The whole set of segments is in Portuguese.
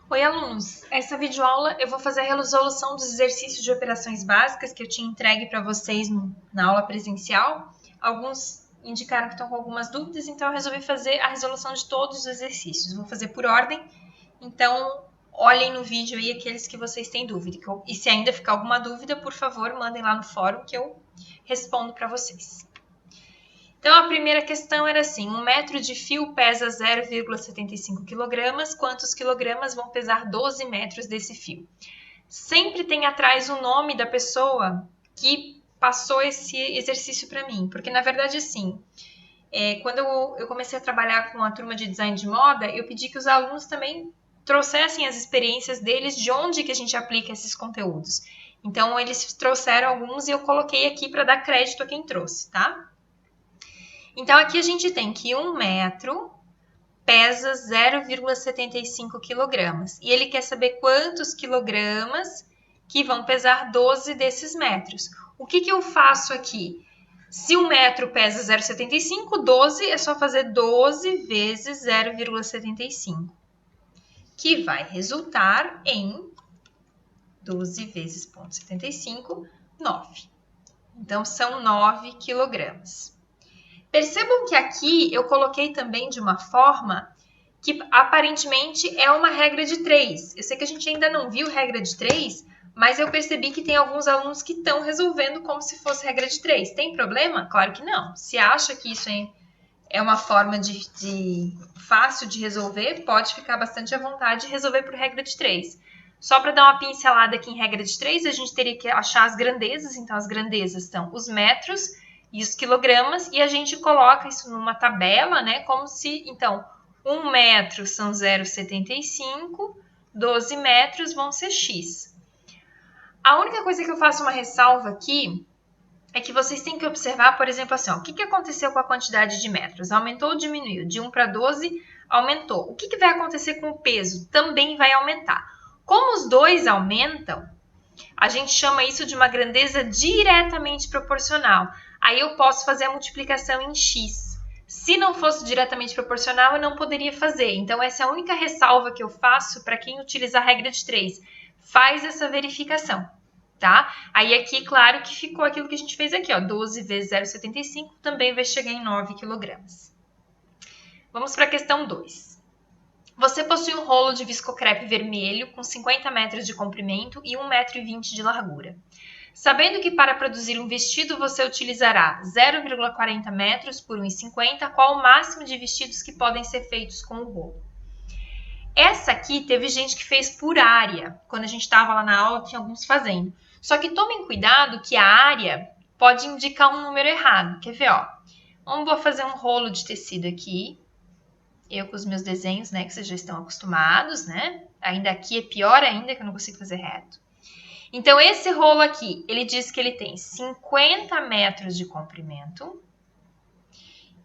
Oi, alunos! Essa videoaula eu vou fazer a resolução dos exercícios de operações básicas que eu tinha entregue para vocês na aula presencial. Alguns indicaram que estão com algumas dúvidas, então eu resolvi fazer a resolução de todos os exercícios. Vou fazer por ordem, então olhem no vídeo aí aqueles que vocês têm dúvida. E se ainda ficar alguma dúvida, por favor, mandem lá no fórum que eu respondo para vocês. Então, a primeira questão era assim, 1 metro de fio pesa 0,75 kg, quantos quilogramas vão pesar 12 metros desse fio? Sempre tem atrás o nome da pessoa que passou esse exercício para mim, porque na verdade assim, quando eu comecei a trabalhar com a turma de design de moda, eu pedi que os alunos também trouxessem as experiências deles, de onde que a gente aplica esses conteúdos. Então, eles trouxeram alguns e eu coloquei aqui para dar crédito a quem trouxe, tá? Então, aqui a gente tem que 1 metro pesa 0,75 quilogramas. E ele quer saber quantos quilogramas que vão pesar 12 desses metros. O que eu faço aqui? Se 1 metro pesa 0,75, 12 é só fazer 12 vezes 0,75, que vai resultar em 12 vezes 0,75, 9. Então, são 9 quilogramas. Percebam que aqui eu coloquei também de uma forma que aparentemente é uma regra de 3. Eu sei que a gente ainda não viu regra de 3, mas eu percebi que tem alguns alunos que estão resolvendo como se fosse regra de 3. Tem problema? Claro que não. Se acha que isso é uma forma fácil de resolver, pode ficar bastante à vontade de resolver por regra de 3. Só para dar uma pincelada aqui em regra de 3, a gente teria que achar as grandezas. Então, as grandezas são os metros e os quilogramas, e a gente coloca isso numa tabela, né? Como se, então, 1 metro são 0,75, 12 metros vão ser x. A única coisa que eu faço uma ressalva aqui é que vocês têm que observar, por exemplo, assim, ó, o que aconteceu com a quantidade de metros? Aumentou ou diminuiu? De 1 para 12, aumentou. O que vai acontecer com o peso? Também vai aumentar. Como os dois aumentam, a gente chama isso de uma grandeza diretamente proporcional. Aí eu posso fazer a multiplicação em x. Se não fosse diretamente proporcional, eu não poderia fazer. Então, essa é a única ressalva que eu faço para quem utiliza a regra de 3. Faz essa verificação, tá? Aí aqui, claro que ficou aquilo que a gente fez aqui, ó. 12 vezes 0,75 também vai chegar em 9 quilogramas. Vamos para a questão 2. Você possui um rolo de viscocrepe vermelho com 50 metros de comprimento e 1,20 m de largura. Sabendo que para produzir um vestido você utilizará 0,40 metros por 1,50, qual o máximo de vestidos que podem ser feitos com o rolo? Essa aqui teve gente que fez por área. Quando a gente estava lá na aula, tinha alguns fazendo. Só que tomem cuidado que a área pode indicar um número errado. Quer ver, ó? Vou fazer um rolo de tecido aqui. Eu com os meus desenhos, né, que vocês já estão acostumados, né? Ainda aqui é pior ainda, que eu não consigo fazer reto. Então, esse rolo aqui, ele diz que ele tem 50 metros de comprimento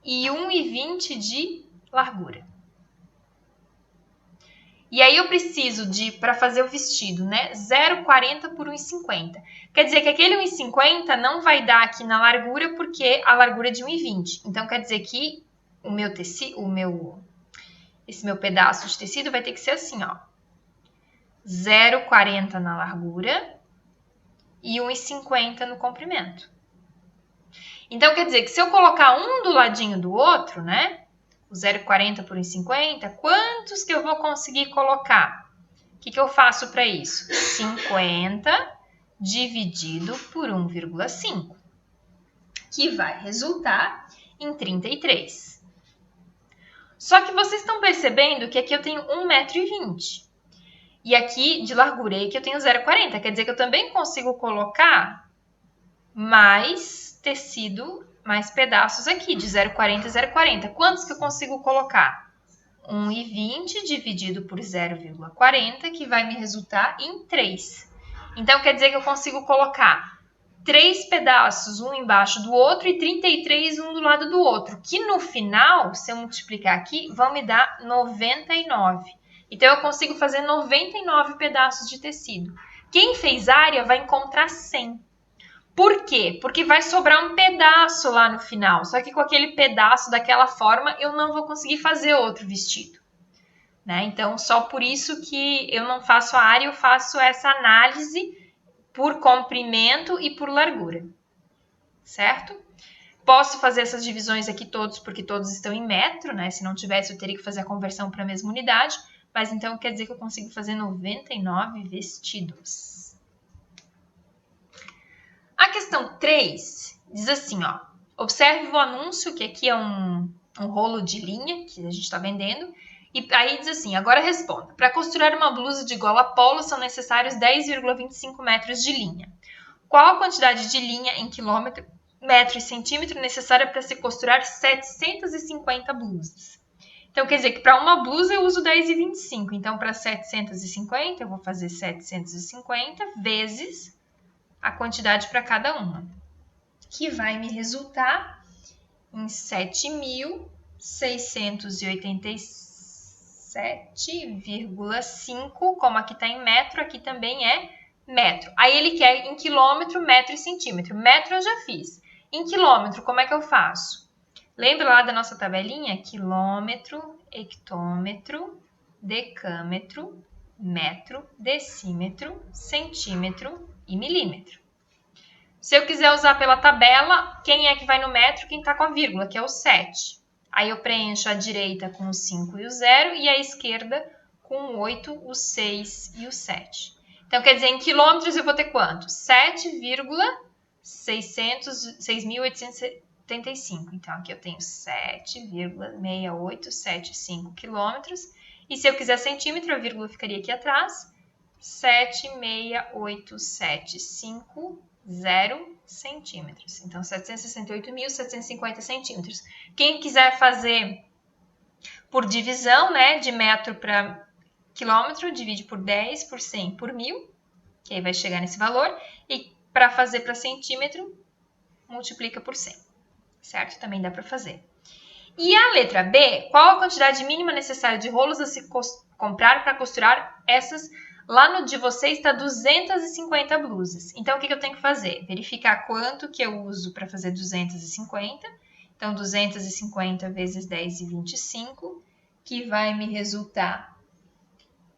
e 1,20 de largura. E aí eu preciso para fazer o vestido, né, 0,40 por 1,50. Quer dizer que aquele 1,50 não vai dar aqui na largura, porque a largura é de 1,20. Então, quer dizer que o meu tecido, esse meu pedaço de tecido vai ter que ser assim, ó. 0,40 na largura e 1,50 no comprimento. Então, quer dizer que se eu colocar um do ladinho do outro, né? O 0,40 por 1,50, quantos que eu vou conseguir colocar? O que eu faço para isso? 50 dividido por 1,5, que vai resultar em 33. Só que vocês estão percebendo que aqui eu tenho 1,20 m. E aqui de largura, e aqui eu tenho 0,40. Quer dizer que eu também consigo colocar mais tecido, mais pedaços aqui, de 0,40 a 0,40. Quantos que eu consigo colocar? 1,20 dividido por 0,40, que vai me resultar em 3. Então, quer dizer que eu consigo colocar 3 pedaços, um embaixo do outro, e 33, um do lado do outro. Que no final, se eu multiplicar aqui, vão me dar 99. Então, eu consigo fazer 99 pedaços de tecido. Quem fez área vai encontrar 100. Por quê? Porque vai sobrar um pedaço lá no final. Só que com aquele pedaço daquela forma, eu não vou conseguir fazer outro vestido, né? Então, só por isso que eu não faço a área, eu faço essa análise por comprimento e por largura, certo? Posso fazer essas divisões aqui todos, porque todos estão em metro, né? Se não tivesse, eu teria que fazer a conversão para a mesma unidade, mas então quer dizer que eu consigo fazer 99 vestidos. A questão 3 diz assim, ó, observe o anúncio, que aqui é um rolo de linha que a gente está vendendo, e aí diz assim, agora responda. Para costurar uma blusa de gola polo são necessários 10,25 metros de linha. Qual a quantidade de linha em quilômetro, metro e centímetro necessária para se costurar 750 blusas? Então, quer dizer que para uma blusa eu uso 10,25. Então, para 750, eu vou fazer 750 vezes a quantidade para cada uma, que vai me resultar em 7.687,5, como aqui está em metro, aqui também é metro. Aí ele quer em quilômetro, metro e centímetro. Metro eu já fiz. Em quilômetro, como é que eu faço? Lembra lá da nossa tabelinha? Quilômetro, hectômetro, decâmetro, metro, decímetro, centímetro e milímetro. Se eu quiser usar pela tabela, quem é que vai no metro? Quem está com a vírgula, que é o 7. Aí eu preencho a direita com o 5 e o 0 e a esquerda com o 8, o 6 e o 7. Então, quer dizer, em quilômetros eu vou ter quanto? 6.875. Então, aqui eu tenho 7,6875 quilômetros. E se eu quiser centímetro, a vírgula ficaria aqui atrás. 7.68750 centímetros. Então, 768.750 centímetros. Quem quiser fazer por divisão, né, de metro para quilômetro, divide por 10, por 100, por 1.000, que aí vai chegar nesse valor. E para fazer para centímetro, multiplica por 100, certo? Também dá para fazer. E a letra B, qual a quantidade mínima necessária de rolos a se comprar para costurar essas? Lá no de vocês está 250 blusas. Então, o que eu tenho que fazer? Verificar quanto que eu uso para fazer 250. Então, 250 vezes 10,25, que vai me resultar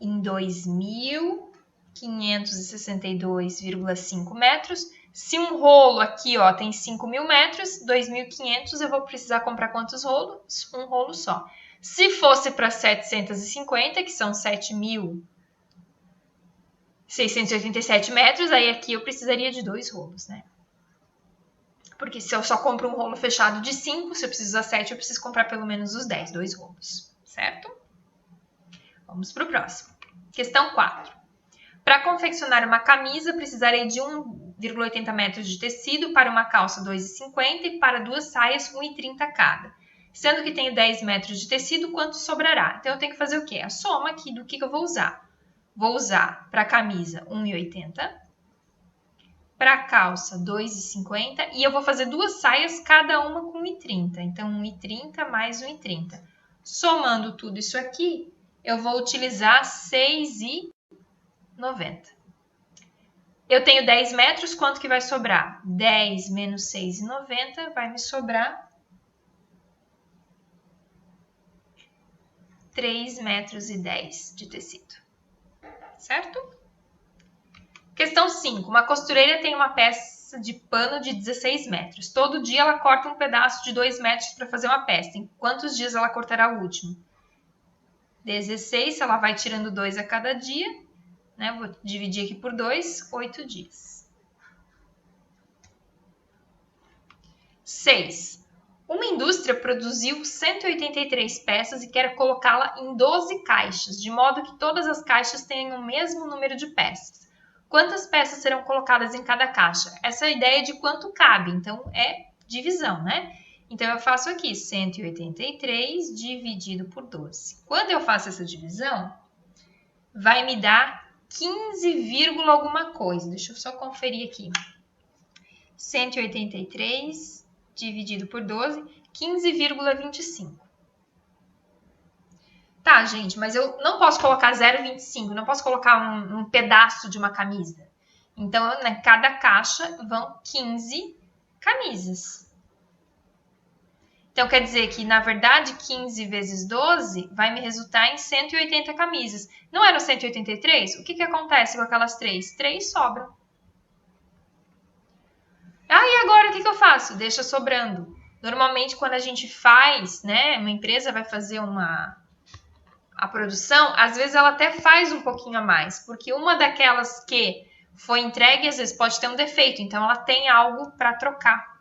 em 2.562,5 metros. Se um rolo aqui, ó, tem 5.000 metros, 2.500, eu vou precisar comprar quantos rolos? Um rolo só. Se fosse para 750, que são 7.687 metros, aí aqui eu precisaria de 2 rolos, né? Porque se eu só compro um rolo fechado de 5, se eu preciso usar 7, eu preciso comprar pelo menos os 10, 2 rolos, certo? Vamos para o próximo. Questão 4. Para confeccionar uma camisa, precisarei de 1,80 metros de tecido para uma calça 2,50 e para 2 saias 1,30 cada. Sendo que tenho 10 metros de tecido, quanto sobrará? Então, eu tenho que fazer o quê? A soma aqui do que eu vou usar. Vou usar para a camisa 1,80, para a calça 2,50 e eu vou fazer 2 saias, cada uma com 1,30. Então, 1,30 mais 1,30. Somando tudo isso aqui, eu vou utilizar 6,90. Eu tenho 10 metros, quanto que vai sobrar? 10 menos 6,90 vai me sobrar 3,10 metros de tecido. Certo? Questão 5. Uma costureira tem uma peça de pano de 16 metros. Todo dia ela corta um pedaço de 2 metros para fazer uma peça. Em quantos dias ela cortará o último? 16, se ela vai tirando 2 a cada dia, né? Vou dividir aqui por 2, 8 dias. 6. Uma indústria produziu 183 peças e quer colocá-la em 12 caixas, de modo que todas as caixas tenham o mesmo número de peças. Quantas peças serão colocadas em cada caixa? Essa é a ideia de quanto cabe, então é divisão, né? Então, eu faço aqui 183 dividido por 12. Quando eu faço essa divisão, vai me dar 15, alguma coisa. Deixa eu só conferir aqui. 183 dividido por 12, 15,25. Tá, gente, mas eu não posso colocar 0,25, não posso colocar um pedaço de uma camisa. Então, cada caixa vão 15 camisas. Então, quer dizer que, na verdade, 15 vezes 12 vai me resultar em 180 camisas. Não eram 183? O que acontece com aquelas 3? 3 sobram. Ah, e agora o que eu faço? Deixa sobrando. Normalmente, quando a gente faz, né, uma empresa vai fazer a produção, às vezes ela até faz um pouquinho a mais, porque uma daquelas que foi entregue, às vezes pode ter um defeito, então ela tem algo para trocar.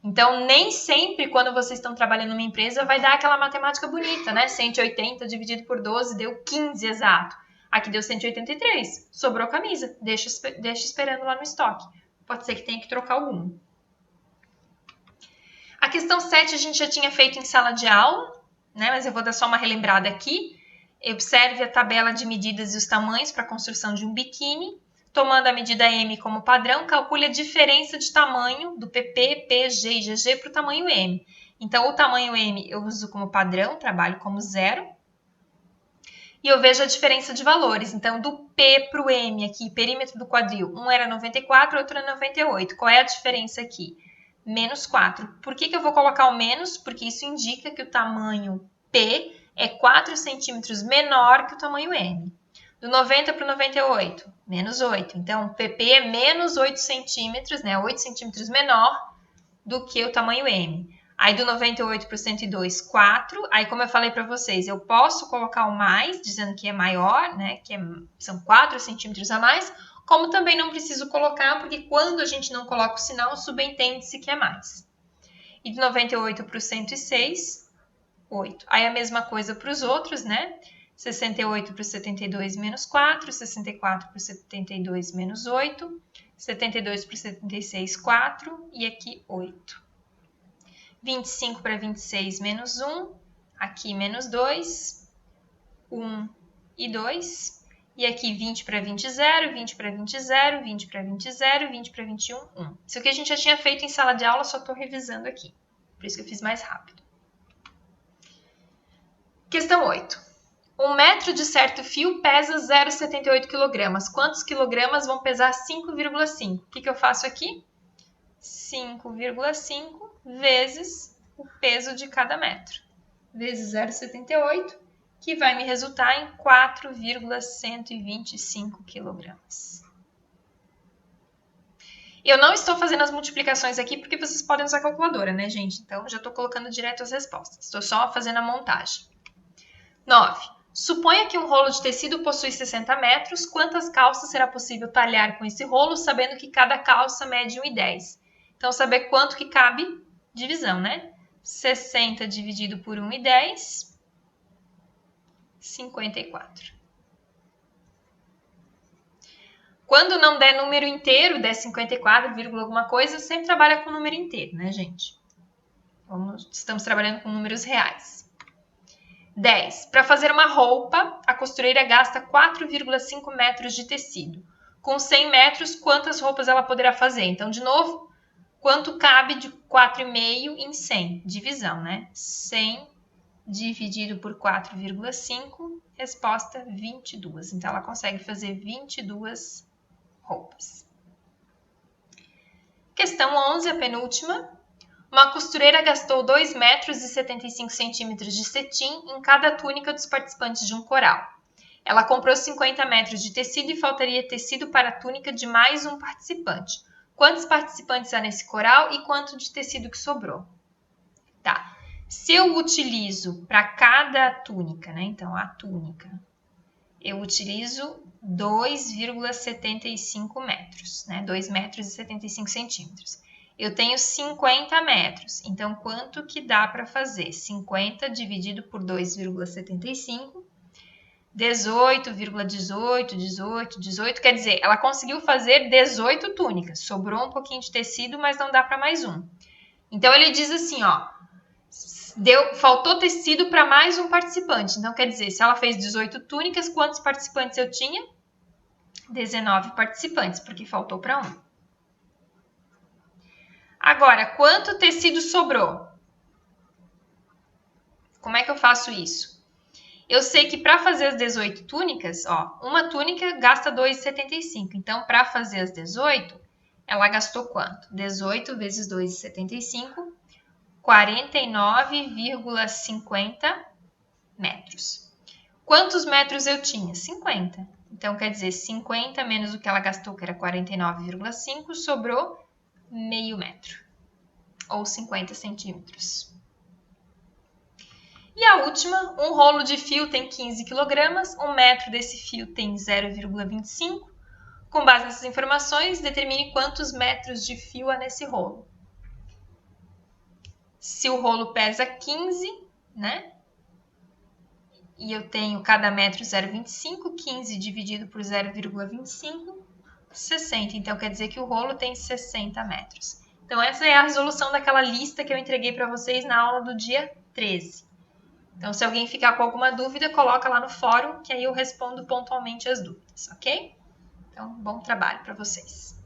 Então, nem sempre, quando vocês estão trabalhando numa empresa, vai dar aquela matemática bonita, né? 180 dividido por 12 deu 15 exato. Aqui deu 183, sobrou camisa, deixa esperando lá no estoque. Pode ser que tenha que trocar algum. A questão 7 a gente já tinha feito em sala de aula, né? Mas eu vou dar só uma relembrada aqui. Observe a tabela de medidas e os tamanhos para a construção de um biquíni. Tomando a medida M como padrão, calcule a diferença de tamanho do PP, P, G e GG para o tamanho M. Então, o tamanho M eu uso como padrão, trabalho como 0. E eu vejo a diferença de valores. Então, do P para o M aqui, perímetro do quadril, um era 94, outro era 98. Qual é a diferença aqui? Menos 4. Por que eu vou colocar o menos? Porque isso indica que o tamanho P é 4 centímetros menor que o tamanho M. Do 90 para o 98, menos 8. Então, o PP é menos 8 centímetros, né? 8 centímetros menor do que o tamanho M. Aí, do 98 para o 102, 4. Aí, como eu falei para vocês, eu posso colocar o mais, dizendo que é maior, né? Que são 4 centímetros a mais. Como também não preciso colocar, porque quando a gente não coloca o sinal, subentende-se que é mais. E do 98 para o 106, 8. Aí, a mesma coisa para os outros, né? 68 para o 72 menos 4, 64 para o 72 menos 8, 72 para o 76, 4 e aqui 8. 25 para 26 menos 1, aqui menos 2, 1 e 2. E aqui 20 para 20, 0, 20 para 20, 0, 20 para 20, 0, 20 para 21, 1. Isso aqui a gente já tinha feito em sala de aula, só estou revisando aqui. Por isso que eu fiz mais rápido. Questão 8. 1 metro de certo fio pesa 0,78 kg. Quantos quilogramas vão pesar 5,5? O que eu faço aqui? 5,5 vezes o peso de cada metro. Vezes 0,78, que vai me resultar em 4,125 kg. Eu não estou fazendo as multiplicações aqui porque vocês podem usar a calculadora, né, gente? Então, já estou colocando direto as respostas. Estou só fazendo a montagem. 9. Suponha que um rolo de tecido possui 60 metros. Quantas calças será possível talhar com esse rolo, sabendo que cada calça mede 1,10? Então, saber quanto que cabe, divisão, né? 60 dividido por 1,10, 54. Quando não der número inteiro, der 54, alguma coisa, sempre trabalha com número inteiro, né, gente? Estamos trabalhando com números reais. 10. Para fazer uma roupa, a costureira gasta 4,5 metros de tecido. Com 100 metros, quantas roupas ela poderá fazer? Então, de novo, quanto cabe de 4,5 em 100? Divisão, né? 100 dividido por 4,5, resposta 22. Então, ela consegue fazer 22 roupas. Questão 11, a penúltima. Uma costureira gastou 2,75 metros de cetim em cada túnica dos participantes de um coral. Ela comprou 50 metros de tecido e faltaria tecido para a túnica de mais um participante. Quantos participantes há nesse coral e quanto de tecido que sobrou? Tá. Se eu utilizo para cada túnica, né? Então, a túnica, eu utilizo 2,75 metros, né? 2 metros e 75 centímetros. Eu tenho 50 metros, então quanto que dá para fazer? 50 dividido por 2,75, 18,18, 18, 18, quer dizer, ela conseguiu fazer 18 túnicas, sobrou um pouquinho de tecido, mas não dá para mais um. Então, ele diz assim, ó, faltou tecido para mais um participante, então quer dizer, se ela fez 18 túnicas, quantos participantes eu tinha? 19 participantes, porque faltou para um. Agora, quanto tecido sobrou? Como é que eu faço isso? Eu sei que para fazer as 18 túnicas, ó, uma túnica gasta 2,75. Então, para fazer as 18, ela gastou quanto? 18 vezes 2,75, 49,50 metros. Quantos metros eu tinha? 50. Então, quer dizer, 50 menos o que ela gastou, que era 49,5, sobrou meio metro, ou 50 centímetros. E a última, um rolo de fio tem 15 kg, 1 metro desse fio tem 0,25. Com base nessas informações, determine quantos metros de fio há nesse rolo. Se o rolo pesa 15, né? E eu tenho cada metro 0,25, 15 dividido por 0,25, 60. Então, quer dizer que o rolo tem 60 metros. Então, essa é a resolução daquela lista que eu entreguei para vocês na aula do dia 13. Então, se alguém ficar com alguma dúvida, coloca lá no fórum, que aí eu respondo pontualmente as dúvidas, ok? Então, bom trabalho para vocês.